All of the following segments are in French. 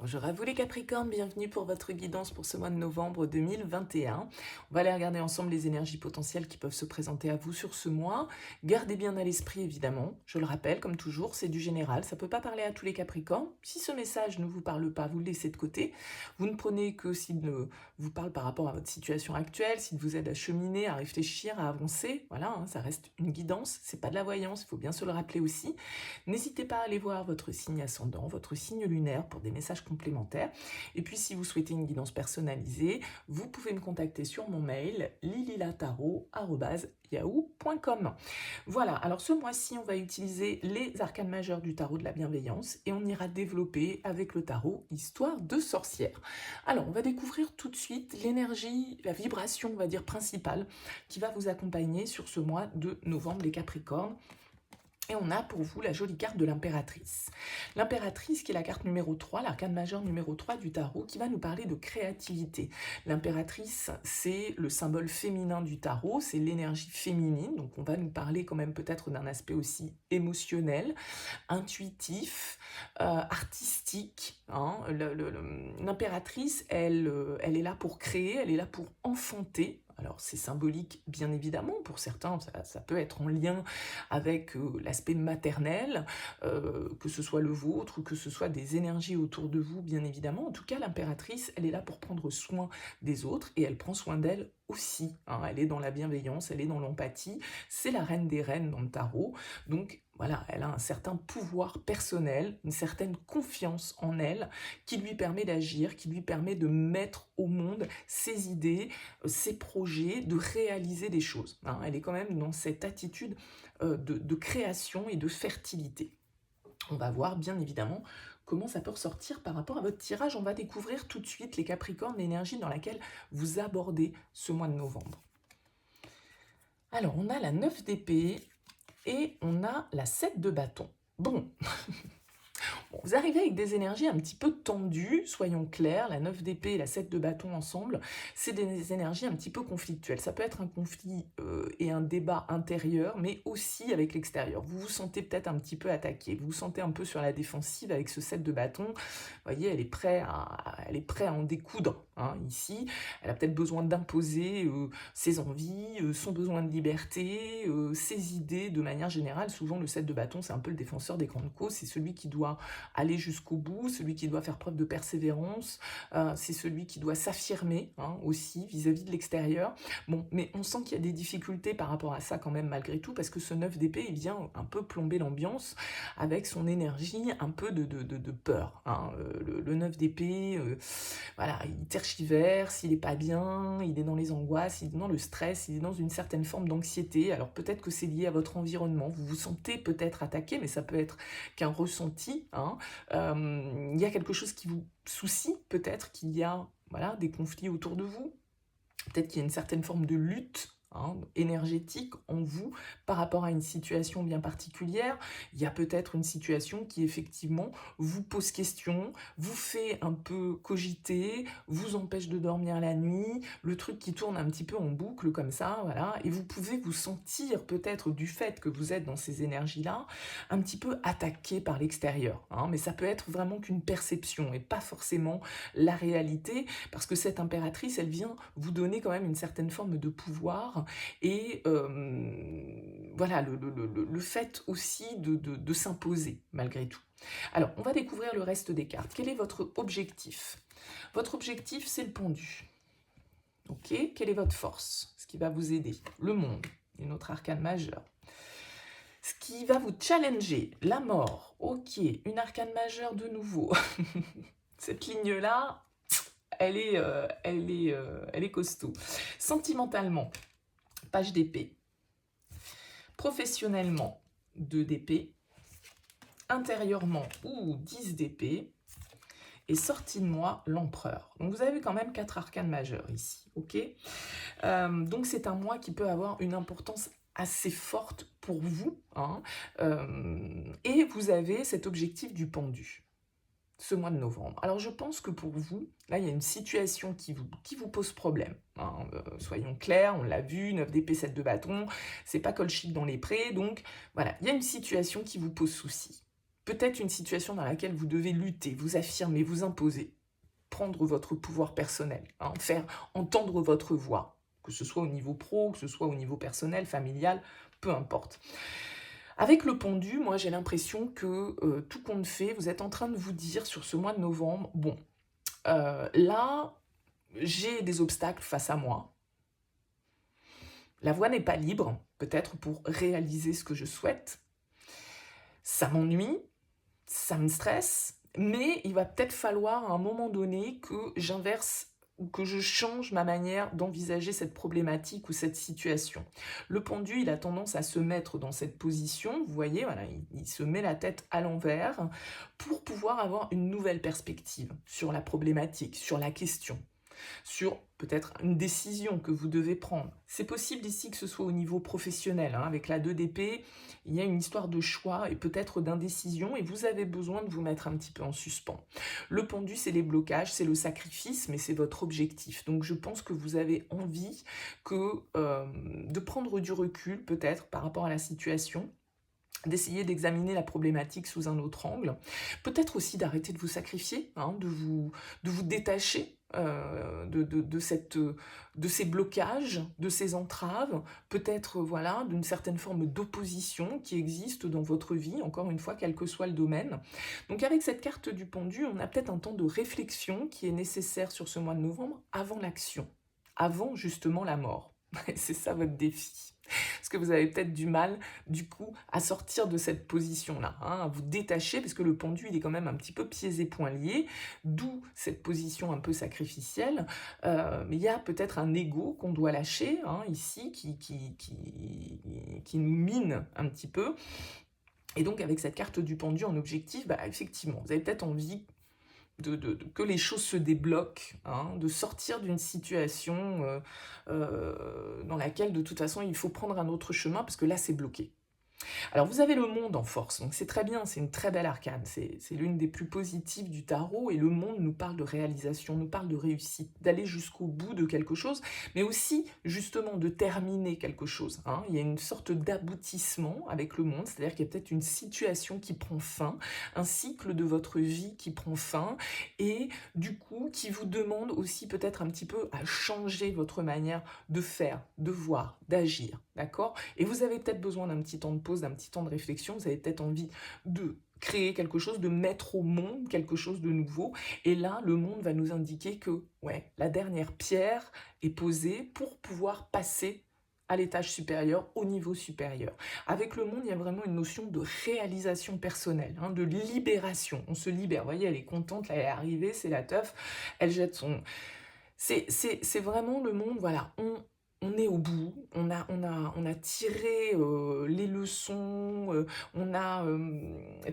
Bonjour à vous les Capricornes, bienvenue pour votre guidance pour ce mois de novembre 2021. On va aller regarder ensemble les énergies potentielles qui peuvent se présenter à vous sur ce mois. Gardez bien à l'esprit évidemment, je le rappelle comme toujours, c'est du général, ça ne peut pas parler à tous les Capricornes. Si ce message ne vous parle pas, vous le laissez de côté. Vous ne prenez que s'il vous parle par rapport à votre situation actuelle, s'il vous aide à cheminer, à réfléchir, à avancer. Voilà, ça reste une guidance, c'est pas de la voyance, il faut bien se le rappeler aussi. N'hésitez pas à aller voir votre signe ascendant, votre signe lunaire pour des messages complémentaires. Et puis si vous souhaitez une guidance personnalisée, vous pouvez me contacter sur mon mail lililataro@yahoo.com. Voilà, alors ce mois-ci, on va utiliser les arcanes majeures du tarot de la bienveillance et on ira développer avec le tarot Histoire de sorcière. Alors, on va découvrir tout de suite l'énergie, la vibration, on va dire, principale qui va vous accompagner sur ce mois de novembre, les Capricornes. Et on a pour vous la jolie carte de l'impératrice. L'impératrice qui est la carte numéro 3, l'arcane majeure numéro 3 du tarot, qui va nous parler de créativité. L'impératrice, c'est le symbole féminin du tarot, c'est l'énergie féminine, donc on va nous parler quand même peut-être d'un aspect aussi émotionnel, intuitif, artistique. L'impératrice, elle est là pour créer, elle est là pour enfanter. Alors c'est symbolique bien évidemment, pour certains ça peut être en lien avec l'aspect maternel, que ce soit le vôtre ou que ce soit des énergies autour de vous bien évidemment. En tout cas l'impératrice, elle est là pour prendre soin des autres et elle prend soin d'elle aussi. Elle est dans la bienveillance, elle est dans l'empathie, c'est la reine des reines dans le tarot, donc voilà, elle a un certain pouvoir personnel, une certaine confiance en elle qui lui permet d'agir, qui lui permet de mettre au monde ses idées, ses projets, de réaliser des choses. Elle est quand même dans cette attitude de création et de fertilité. On va voir bien évidemment comment ça peut ressortir par rapport à votre tirage. On va découvrir tout de suite les Capricornes, l'énergie dans laquelle vous abordez ce mois de novembre. Alors, on a la 9 d'épée et on a la 7 de bâton. Bon, vous arrivez avec des énergies un petit peu tendues, soyons clairs, la 9 d'épée et la 7 de bâton ensemble, c'est des énergies un petit peu conflictuelles. Ça peut être un conflit et un débat intérieur, mais aussi avec l'extérieur. Vous vous sentez peut-être un petit peu attaqué, vous vous sentez un peu sur la défensive avec ce 7 de bâton. Vous voyez, elle est prête à en découdre ici. Elle a peut-être besoin d'imposer ses envies, son besoin de liberté, ses idées de manière générale. Souvent, le 7 de bâton, c'est un peu le défenseur des grandes causes, c'est celui qui doit aller jusqu'au bout, celui qui doit faire preuve de persévérance, c'est celui qui doit s'affirmer aussi vis-à-vis de l'extérieur. Bon, mais on sent qu'il y a des difficultés par rapport à ça quand même malgré tout, parce que ce 9 d'épée, il vient un peu plomber l'ambiance avec son énergie un peu de peur. Le 9 d'épée, voilà, il tergiverse, il n'est pas bien, il est dans les angoisses, il est dans le stress, il est dans une certaine forme d'anxiété. Alors peut-être que c'est lié à votre environnement, vous vous sentez peut-être attaqué, mais ça peut être qu'un ressenti. Il y a quelque chose qui vous soucie, peut-être qu'il y a des conflits autour de vous, peut-être qu'il y a une certaine forme de lutte énergétique en vous par rapport à une situation bien particulière. Il y a peut-être une situation qui effectivement vous pose question, vous fait un peu cogiter, vous empêche de dormir la nuit, le truc qui tourne un petit peu en boucle comme ça, voilà, et vous pouvez vous sentir peut-être du fait que vous êtes dans ces énergies-là, un petit peu attaqué par l'extérieur, mais ça peut être vraiment qu'une perception et pas forcément la réalité, parce que cette impératrice, elle vient vous donner quand même une certaine forme de pouvoir et voilà, le fait aussi de s'imposer malgré tout. Alors, on va découvrir le reste des cartes. Quel est votre objectif? Votre objectif, c'est le pendu. Ok? Quelle est votre force? Ce qui va vous aider? Le monde, une autre arcane majeure. Ce qui va vous challenger, la mort. Ok, une arcane majeure de nouveau. Cette ligne-là, elle est costaud. Sentimentalement, page d'épée. Professionnellement, 2 d'épée. Intérieurement, 10 d'épée. Et sortie de moi, l'empereur. Donc vous avez quand même 4 arcanes majeures ici, ok? Donc c'est un mois qui peut avoir une importance assez forte pour vous, et vous avez cet objectif du pendu ce mois de novembre. Alors je pense que pour vous, là il y a une situation qui vous pose problème. Soyons clairs, on l'a vu, 9 d'épée, 7 de bâton, c'est pas colchique dans les prés, donc voilà, il y a une situation qui vous pose souci. peut-être une situation dans laquelle vous devez lutter, vous affirmer, vous imposer, prendre votre pouvoir personnel, hein, faire entendre votre voix, que ce soit au niveau pro, que ce soit au niveau personnel, familial, peu importe. Avec le pendu, moi j'ai l'impression que tout compte fait, vous êtes en train de vous dire sur ce mois de novembre, bon, là, j'ai des obstacles face à moi. La voie n'est pas libre, peut-être pour réaliser ce que je souhaite. Ça m'ennuie, ça me stresse, mais il va peut-être falloir à un moment donné que j'inverse ou que je change ma manière d'envisager cette problématique ou cette situation. Le pendu, il a tendance à se mettre dans cette position, vous voyez, voilà, il se met la tête à l'envers pour pouvoir avoir une nouvelle perspective sur la problématique, sur la question, sur peut-être une décision que vous devez prendre. C'est possible ici que ce soit au niveau professionnel, hein, avec la 2 d'épée, il y a une histoire de choix et peut-être d'indécision et vous avez besoin de vous mettre un petit peu en suspens. Le pendu, c'est les blocages, c'est le sacrifice, mais c'est votre objectif. Donc je pense que vous avez envie de prendre du recul peut-être par rapport à la situation, d'essayer d'examiner la problématique sous un autre angle, peut-être aussi d'arrêter de vous sacrifier, hein, de vous détacher de ces blocages, de ces entraves, peut-être voilà, d'une certaine forme d'opposition qui existe dans votre vie, encore une fois, quel que soit le domaine. Donc avec cette carte du pendu, on a peut-être un temps de réflexion qui est nécessaire sur ce mois de novembre avant l'action, avant justement la mort. C'est ça votre défi. Parce que vous avez peut-être du mal, du coup, à sortir de cette position-là, hein, à vous détacher, parce que le pendu, il est quand même un petit peu pieds et poings liés, d'où cette position un peu sacrificielle. Mais il y a peut-être un ego qu'on doit lâcher, hein, ici, qui nous mine un petit peu. Et donc, avec cette carte du pendu en objectif, bah, effectivement, vous avez peut-être envie que les choses se débloquent, hein, de sortir d'une situation dans laquelle de toute façon il faut prendre un autre chemin parce que là c'est bloqué. Alors vous avez le monde en force, donc c'est très bien, c'est une très belle arcane, c'est l'une des plus positives du tarot et le monde nous parle de réalisation, nous parle de réussite, d'aller jusqu'au bout de quelque chose, mais aussi justement de terminer quelque chose, hein. Il y a une sorte d'aboutissement avec le monde, c'est-à-dire qu'il y a peut-être une situation qui prend fin, un cycle de votre vie qui prend fin et du coup qui vous demande aussi peut-être un petit peu à changer votre manière de faire, de voir, d'agir, d'accord? Et vous avez peut-être besoin d'un petit temps de pause, d'un petit temps de réflexion, vous avez peut-être envie de créer quelque chose, de mettre au monde quelque chose de nouveau. Et là, le monde va nous indiquer que ouais, la dernière pierre est posée pour pouvoir passer à l'étage supérieur, au niveau supérieur. Avec le monde, il y a vraiment une notion de réalisation personnelle, hein, de libération. On se libère. Vous voyez, elle est contente, là, elle est arrivée, c'est la teuf, elle jette son... C'est vraiment le monde, voilà, on est au bout, on a tiré les leçons, on a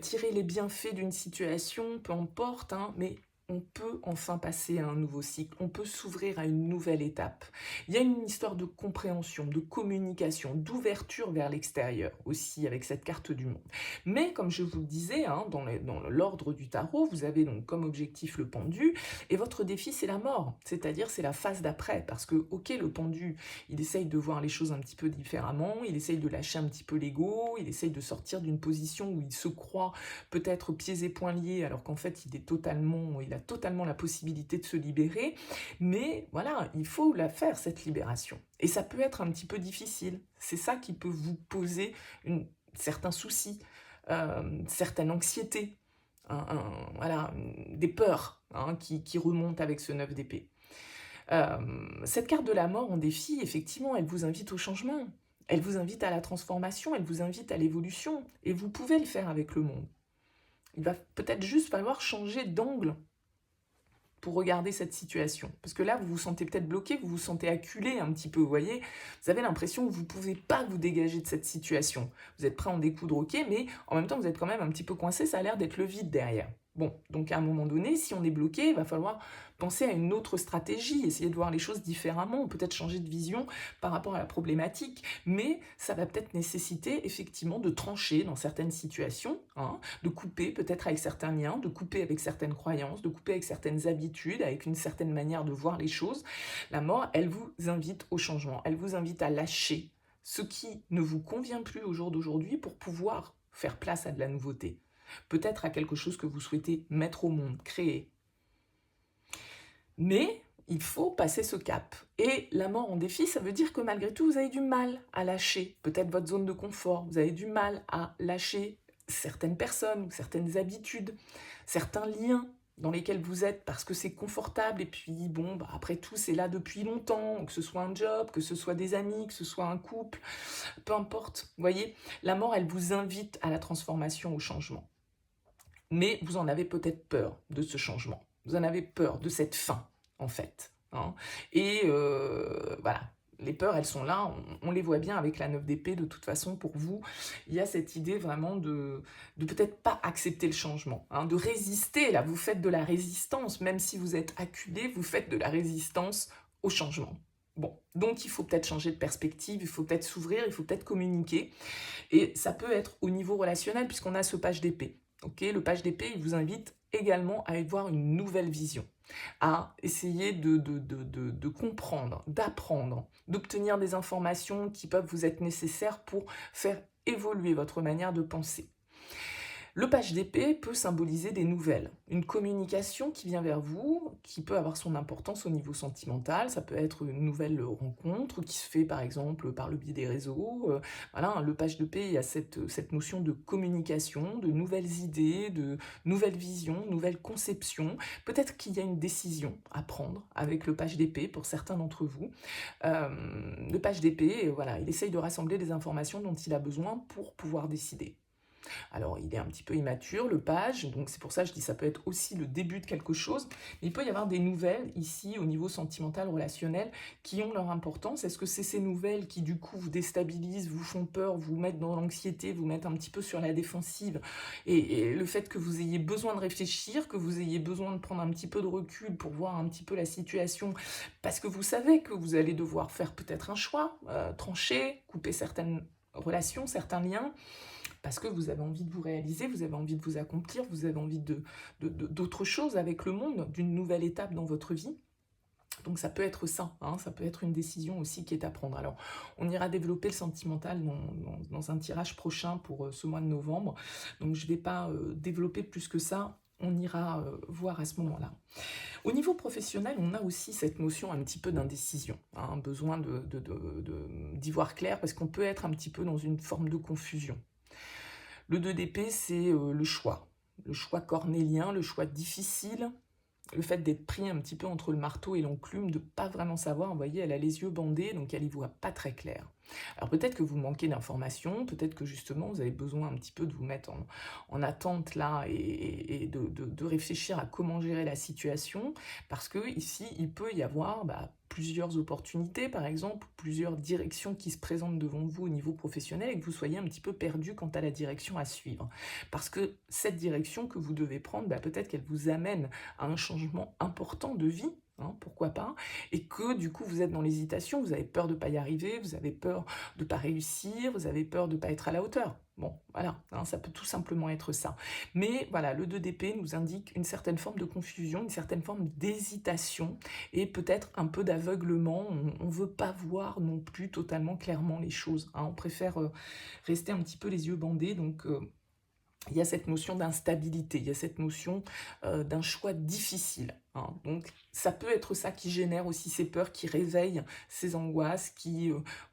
tiré les bienfaits d'une situation, peu importe, hein, mais on peut enfin passer à un nouveau cycle, on peut s'ouvrir à une nouvelle étape. Il y a une histoire de compréhension, de communication, d'ouverture vers l'extérieur aussi avec cette carte du monde. Mais comme je vous le disais, hein, dans l'ordre du tarot, vous avez donc comme objectif le pendu, et votre défi c'est la mort, c'est-à-dire c'est la phase d'après, parce que ok le pendu, il essaye de voir les choses un petit peu différemment, il essaye de lâcher un petit peu l'ego, il essaye de sortir d'une position où il se croit peut-être pieds et poings liés, alors qu'en fait il a totalement la possibilité de se libérer, mais voilà, il faut la faire cette libération. Et ça peut être un petit peu difficile, c'est ça qui peut vous poser certains soucis, certaine anxiété, voilà, des peurs, hein, qui remontent avec ce 9 d'épée. Cette carte de la mort en défi, effectivement, elle vous invite au changement, elle vous invite à la transformation, elle vous invite à l'évolution, et vous pouvez le faire avec le monde. Il va peut-être juste falloir changer d'angle pour regarder cette situation. Parce que là, vous vous sentez peut-être bloqué, vous vous sentez acculé un petit peu, vous voyez. Vous avez l'impression que vous ne pouvez pas vous dégager de cette situation. Vous êtes prêt à en découdre, ok, mais en même temps, vous êtes quand même un petit peu coincé, ça a l'air d'être le vide derrière. Bon, donc à un moment donné, si on est bloqué, il va falloir penser à une autre stratégie, essayer de voir les choses différemment, peut-être changer de vision par rapport à la problématique, mais ça va peut-être nécessiter effectivement de trancher dans certaines situations, hein, de couper peut-être avec certains liens, de couper avec certaines croyances, de couper avec certaines habitudes, avec une certaine manière de voir les choses. La mort, elle vous invite au changement, elle vous invite à lâcher ce qui ne vous convient plus au jour d'aujourd'hui pour pouvoir faire place à de la nouveauté. peut-être à quelque chose que vous souhaitez mettre au monde, créer. Mais il faut passer ce cap. Et la mort en défi, ça veut dire que malgré tout, vous avez du mal à lâcher peut-être votre zone de confort, vous avez du mal à lâcher certaines personnes, ou certaines habitudes, certains liens dans lesquels vous êtes parce que c'est confortable et puis bon, bah, après tout, c'est là depuis longtemps, que ce soit un job, que ce soit des amis, que ce soit un couple, peu importe. Vous voyez, la mort, elle vous invite à la transformation, au changement. Mais vous en avez peut-être peur de ce changement. Vous en avez peur de cette fin, en fait. Hein. Et voilà, les peurs, elles sont là, on les voit bien avec la 9 d'épée, de toute façon, pour vous, il y a cette idée vraiment de peut-être pas accepter le changement, hein, de résister, là, vous faites de la résistance, même si vous êtes acculé, vous faites de la résistance au changement. Bon, donc il faut peut-être changer de perspective, il faut peut-être s'ouvrir, il faut peut-être communiquer, et ça peut être au niveau relationnel, puisqu'on a ce page d'épée. Okay, le page d'épée, il vous invite également à avoir une nouvelle vision, à essayer de comprendre, d'apprendre, d'obtenir des informations qui peuvent vous être nécessaires pour faire évoluer votre manière de penser. Le page d'épée peut symboliser des nouvelles, une communication qui vient vers vous, qui peut avoir son importance au niveau sentimental, ça peut être une nouvelle rencontre qui se fait par exemple par le biais des réseaux. Voilà, le page d'épée, il y a cette notion de communication, de nouvelles idées, de nouvelles visions, nouvelles conceptions. Peut-être qu'il y a une décision à prendre avec le page d'épée pour certains d'entre vous. Le page d'épée, voilà, il essaye de rassembler les informations dont il a besoin pour pouvoir décider. Alors, il est un petit peu immature, le page, donc c'est pour ça que je dis ça peut être aussi le début de quelque chose, mais il peut y avoir des nouvelles ici au niveau sentimental, relationnel, qui ont leur importance. Est-ce que c'est ces nouvelles qui du coup vous déstabilisent, vous font peur, vous mettent dans l'anxiété, vous mettent un petit peu sur la défensive, et le fait que vous ayez besoin de réfléchir, que vous ayez besoin de prendre un petit peu de recul pour voir un petit peu la situation, parce que vous savez que vous allez devoir faire peut-être un choix, trancher, couper certaines relations, certains liens, parce que vous avez envie de vous réaliser, vous avez envie de vous accomplir, vous avez envie d'autre chose avec le monde, d'une nouvelle étape dans votre vie. Donc ça peut être ça, hein, ça peut être une décision aussi qui est à prendre. Alors, on ira développer le sentimental dans un tirage prochain pour ce mois de novembre, donc je ne vais pas développer plus que ça, on ira voir à ce moment-là. Au niveau professionnel, on a aussi cette notion un petit peu d'indécision, hein, besoin d'y voir clair, parce qu'on peut être un petit peu dans une forme de confusion. Le 2 d'épée, c'est le choix cornélien, le choix difficile, le fait d'être pris un petit peu entre le marteau et l'enclume, de ne pas vraiment savoir. Vous voyez, elle a les yeux bandés, donc elle y voit pas très clair. Alors peut-être que vous manquez d'informations, peut-être que justement vous avez besoin un petit peu de vous mettre en attente là et de réfléchir à comment gérer la situation, parce que ici il peut y avoir plusieurs opportunités, par exemple, plusieurs directions qui se présentent devant vous au niveau professionnel et que vous soyez un petit peu perdu quant à la direction à suivre. Parce que cette direction que vous devez prendre, peut-être qu'elle vous amène à un changement important de vie, hein, pourquoi pas, et que du coup vous êtes dans l'hésitation, vous avez peur de ne pas y arriver, vous avez peur de ne pas réussir, vous avez peur de ne pas être à la hauteur. Bon, voilà, hein, ça peut tout simplement être ça. Mais voilà, le 2 d'épée nous indique une certaine forme de confusion, une certaine forme d'hésitation et peut-être un peu d'aveuglement. On ne veut pas voir non plus totalement clairement les choses, hein. On préfère rester un petit peu les yeux bandés, donc il y a cette notion d'instabilité, il y a cette notion d'un choix difficile, hein. Donc ça peut être ça qui génère aussi ces peurs, qui réveille ces angoisses,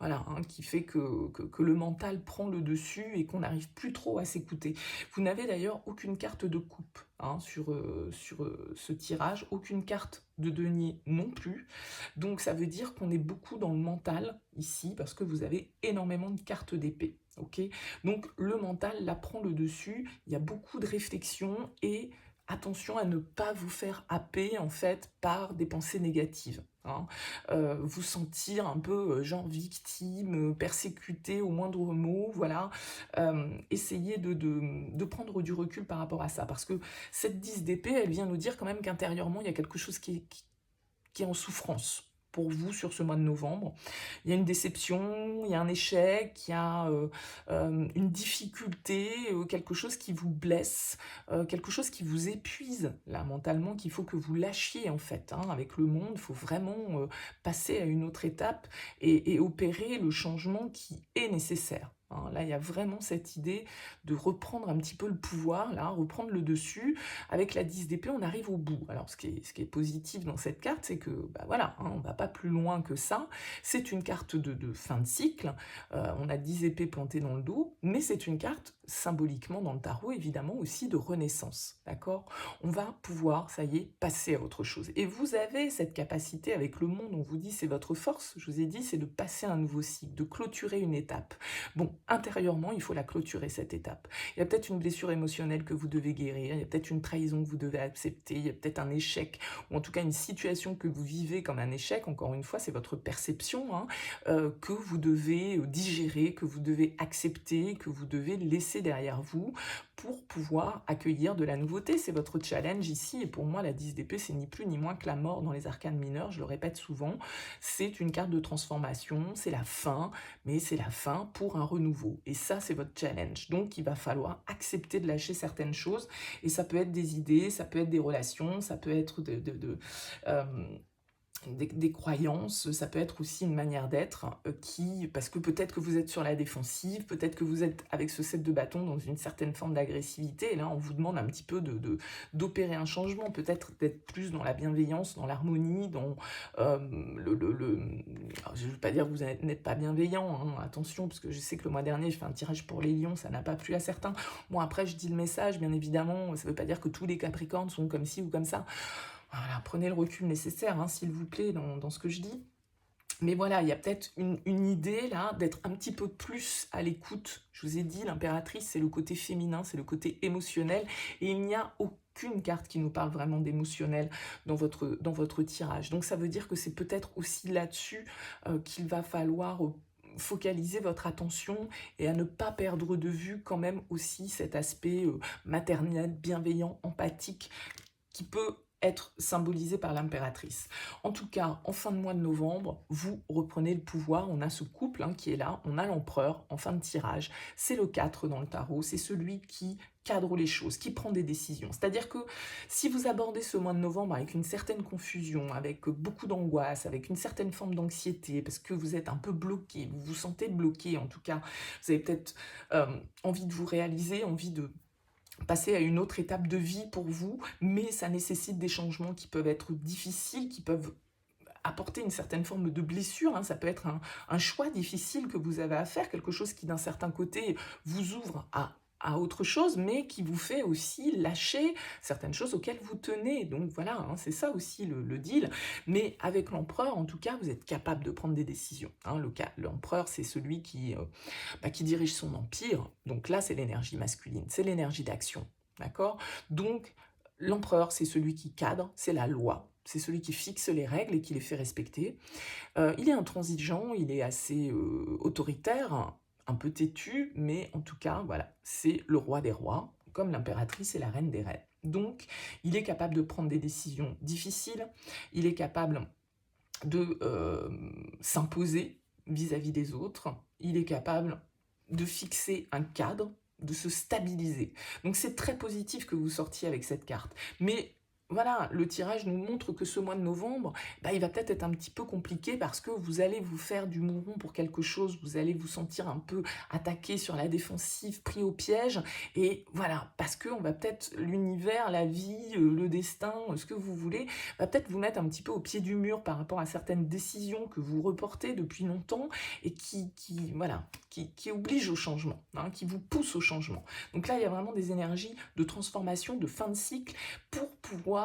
voilà, hein, qui fait que le mental prend le dessus et qu'on n'arrive plus trop à s'écouter. Vous n'avez d'ailleurs aucune carte de coupe, hein, sur ce tirage, aucune carte de denier non plus. Donc ça veut dire qu'on est beaucoup dans le mental ici, parce que vous avez énormément de cartes d'épée. Okay, donc le mental là prend le dessus, il y a beaucoup de réflexion et attention à ne pas vous faire happer en fait par des pensées négatives, hein. Vous sentir un peu genre victime, persécuté au moindre mot, voilà. Essayez de prendre du recul par rapport à ça, parce que cette 10 d'épée, elle vient nous dire quand même qu'intérieurement, il y a quelque chose qui est en souffrance pour vous sur ce mois de novembre. Il y a une déception, il y a un échec, il y a une difficulté, quelque chose qui vous blesse, quelque chose qui vous épuise là mentalement, qu'il faut que vous lâchiez en fait, hein, avec le monde. Il faut vraiment passer à une autre étape et opérer le changement qui est nécessaire. hein. Là, il y a vraiment cette idée de reprendre un petit peu le pouvoir, là, reprendre le dessus. Avec la 10 d'épée, on arrive au bout. Alors, ce qui est positif dans cette carte, c'est que, bah voilà, hein, on va pas plus loin que ça. C'est une carte de fin de cycle. On a 10 épées plantées dans le dos, mais c'est une carte, symboliquement dans le tarot, évidemment, aussi de renaissance, d'accord? On va pouvoir, ça y est, passer à autre chose. Et vous avez cette capacité avec le monde, on vous dit, c'est votre force, je vous ai dit, c'est de passer à un nouveau cycle, de clôturer une étape. Bon, intérieurement, il faut la clôturer, cette étape. Il y a peut-être une blessure émotionnelle que vous devez guérir, il y a peut-être une trahison que vous devez accepter, il y a peut-être un échec, ou en tout cas une situation que vous vivez comme un échec, encore une fois, c'est votre perception, hein, que vous devez digérer, que vous devez accepter, que vous devez laisser derrière vous pour pouvoir accueillir de la nouveauté. C'est votre challenge ici, et pour moi, la 10 d'épée, c'est ni plus ni moins que la mort dans les arcanes mineures, je le répète souvent, c'est une carte de transformation, c'est la fin, mais c'est la fin pour un renouveau. Et ça, c'est votre challenge. Donc, il va falloir accepter de lâcher certaines choses, et ça peut être des idées, ça peut être des relations, ça peut être euh, des croyances, ça peut être aussi une manière d'être parce que peut-être que vous êtes sur la défensive, peut-être que vous êtes avec ce 7 de bâton dans une certaine forme d'agressivité, et là on vous demande un petit peu d'opérer un changement, peut-être d'être plus dans la bienveillance, dans l'harmonie, dans alors, je ne veux pas dire que vous n'êtes pas bienveillant, hein, attention, parce que je sais que le mois dernier je fais un tirage pour les lions, ça n'a pas plu à certains. Bon, après je dis le message, bien évidemment, ça ne veut pas dire que tous les capricornes sont comme ci ou comme ça. Voilà, prenez le recul nécessaire, hein, s'il vous plaît, dans ce que je dis. Mais voilà, il y a peut-être une idée, là, d'être un petit peu plus à l'écoute. Je vous ai dit, l'impératrice, c'est le côté féminin, c'est le côté émotionnel, et il n'y a aucune carte qui nous parle vraiment d'émotionnel dans votre tirage. Donc ça veut dire que c'est peut-être aussi là-dessus qu'il va falloir focaliser votre attention et à ne pas perdre de vue quand même aussi cet aspect maternel, bienveillant, empathique, qui peut être symbolisé par l'impératrice. En tout cas, en fin de mois de novembre, vous reprenez le pouvoir. On a ce couple hein, qui est là, on a l'empereur en fin de tirage. C'est le 4 dans le tarot, c'est celui qui cadre les choses, qui prend des décisions. C'est-à-dire que si vous abordez ce mois de novembre avec une certaine confusion, avec beaucoup d'angoisse, avec une certaine forme d'anxiété, parce que vous êtes un peu bloqué, vous vous sentez bloqué en tout cas, vous avez peut-être envie de vous réaliser, envie de passer à une autre étape de vie pour vous, mais ça nécessite des changements qui peuvent être difficiles, qui peuvent apporter une certaine forme de blessure, hein. Ça peut être un choix difficile que vous avez à faire, quelque chose qui d'un certain côté vous ouvre à autre chose, mais qui vous fait aussi lâcher certaines choses auxquelles vous tenez. Donc voilà, hein, c'est ça aussi le deal. Mais avec l'empereur, en tout cas, vous êtes capable de prendre des décisions. Hein. L'empereur, c'est celui qui dirige son empire. Donc là, c'est l'énergie masculine, c'est l'énergie d'action. D'accord? Donc, l'empereur, c'est celui qui cadre, c'est la loi. C'est celui qui fixe les règles et qui les fait respecter. Il est intransigeant, il est assez autoritaire, un peu têtu, mais en tout cas, voilà, c'est le roi des rois, comme l'impératrice et la reine des reines. Donc, il est capable de prendre des décisions difficiles, il est capable de s'imposer vis-à-vis des autres, il est capable de fixer un cadre, de se stabiliser. Donc c'est très positif que vous sortiez avec cette carte. Mais voilà, le tirage nous montre que ce mois de novembre, il va peut-être être un petit peu compliqué parce que vous allez vous faire du mouron pour quelque chose, vous allez vous sentir un peu attaqué sur la défensive, pris au piège, et voilà, parce que on va peut-être, l'univers, la vie, le destin, ce que vous voulez, va peut-être vous mettre un petit peu au pied du mur par rapport à certaines décisions que vous reportez depuis longtemps et qui obligent au changement, hein, qui vous poussent au changement. Donc là, il y a vraiment des énergies de transformation, de fin de cycle, pour pouvoir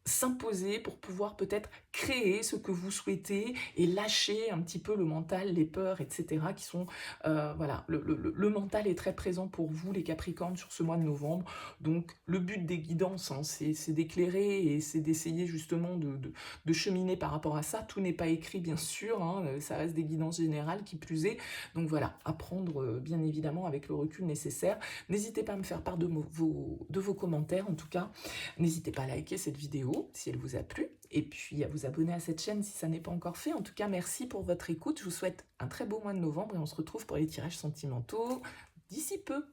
s'imposer, pour pouvoir peut-être créer ce que vous souhaitez et lâcher un petit peu le mental, les peurs, etc. qui sont, voilà, le mental est très présent pour vous, les Capricornes, sur ce mois de novembre. Donc, le but des guidances, hein, c'est d'éclairer et c'est d'essayer justement de cheminer par rapport à ça. Tout n'est pas écrit, bien sûr, hein, ça reste des guidances générales, qui plus est. Donc voilà, à prendre, bien évidemment, avec le recul nécessaire. N'hésitez pas à me faire part de vos commentaires, en tout cas. N'hésitez pas à liker cette vidéo si elle vous a plu, et puis à vous abonner à cette chaîne si ça n'est pas encore fait. En tout cas, merci pour votre écoute. Je vous souhaite un très beau mois de novembre et on se retrouve pour les tirages sentimentaux d'ici peu.